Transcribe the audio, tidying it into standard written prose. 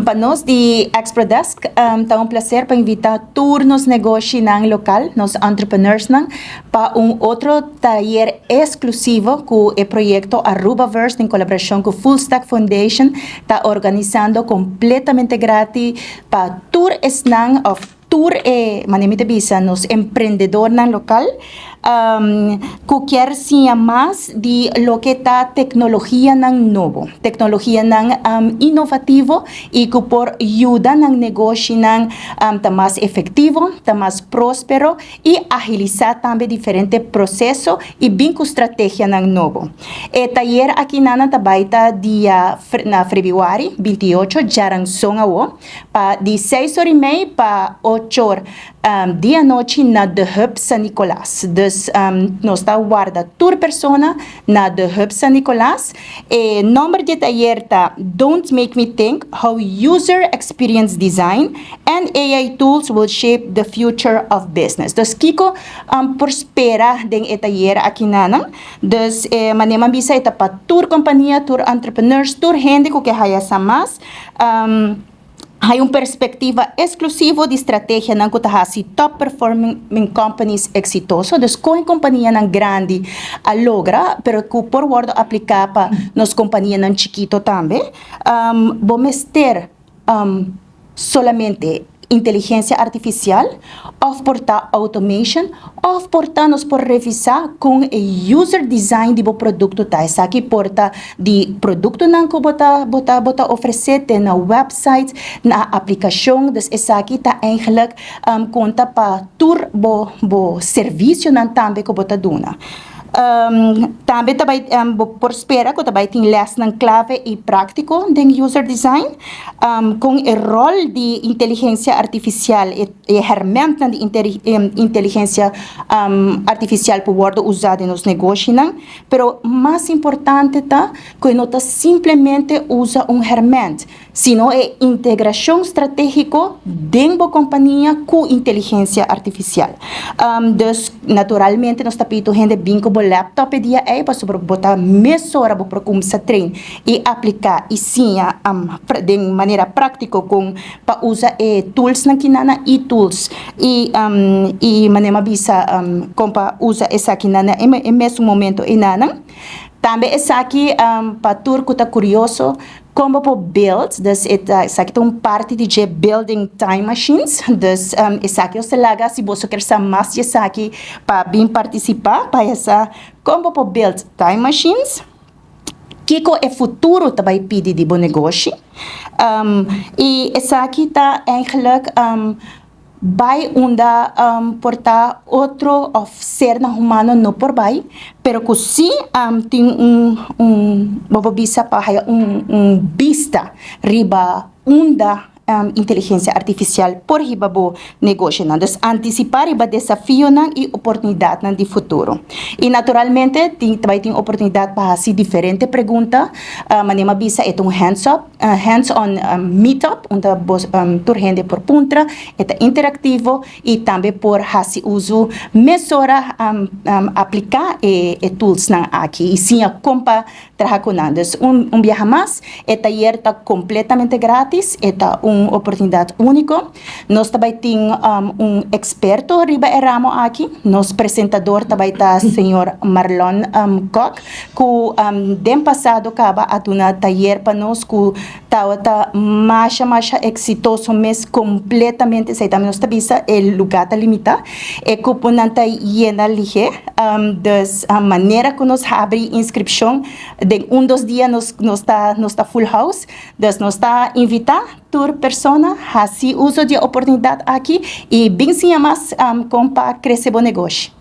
Para nós de Exprodesk, tá prazer para invitar turnos negoshi ng local, nos entrepreneurnan, para outro tayer exclusivo com o proyecto Aruba Verse em colaboração com Fullstack Vision Foundation, tá organizando completamente gratis para tour tour manimita bisa nos entrepreneurnan local kier Siña más de lo que está tecnologianan nobo, tecnologianan innovativo y que por ayuda ng negoshi ng ta más efectivo, ta más próspero y agilizar también diferentes procesos y binco estrategia ng nobo. Tayer aquí nana tabaita dia na Februari 28 jarang songawo pa di 6:30 pa 8 dia noche na de hub San Nicolás. Dus nos está guarda tour persona na de hub San Nicolás. Nombre de taller ta Don't Make Me Think How User Experience Design and AI Tools Will Shape the Future of Business. Dus kiko prospera den taller aqui nana. Dus maneman bisa ita pa tour companhia, tour entrepreneurs, tour gente que haya sa mas. Hay perspectiva exclusiva de estratégia ng kutahasi top performing companies exitoso. Dus kung companhia ng grande logra, pero que por word aplicar pa nos companhia ng chiquito também, bomester solamente inteligência artificial, of portar automation, of portar-nos por revisar com o user design do produto tá. Essa aqui porta de produto não que bota oferecer na website, na aplicação, dus essa aqui tá eigenlijk conta para tur bo serviço não também que bota duna. Também por espera que também tem les ng clave e prático de user design com o rol de inteligência artificial e ferramenta de inteligência artificial por word usado nos negócios, pero mais importante tá que não tá simplesmente usa ferramenta, sino é integração estratégica dentro da companhia com inteligência artificial. Dus naturalmente nós tá pedindo gente bem como laptop dia para sobre botar mesora para começar a treinar e aplicar e sim de maneira prática com para usar tools na kinana e tools e maneira bisa com para usar essa kinana em mesmo momento inana também essa aqui para turco tá curioso como para build, dus essa aqui tem parte de building time machines, dus essa aqui você laga se você quer saber mais essa aqui para bem participar para essa como para build time machines. Kiko é futuro também pede de bom negócio e essa aqui tá eigenlijk vai unda portar outro of ser na humano no por vai, pero que sim tem bisa para vista riba unda inteligência artificial por riba bo negócio não, dus antecipar riba desafio não e oportunidade não de futuro e naturalmente também tem oportunidade para fazer diferente pergunta manema bisa é hands-on meetup onde tur gente por punta é interativo e também por fazer uso mesora aplicar e tools não aqui e sim a compa trabalhar com nada, dus viaja mais é tayer tá completamente grátis é tá oportunidade única. Nós também temos experto riba ramo aqui. Nosso apresentador também está senhor Marlon Koch, que den passado acaba a dar taller para nós que está mais exitoso, mas completamente se também nós tabisa o lugar está limitado. E que não está llena lige, das maneira que nós abre inscrição de dos dias nós está full house, das nós está invitar tour persona, assim uso de oportunidade aqui e bem sim mais com para crescer o negócio.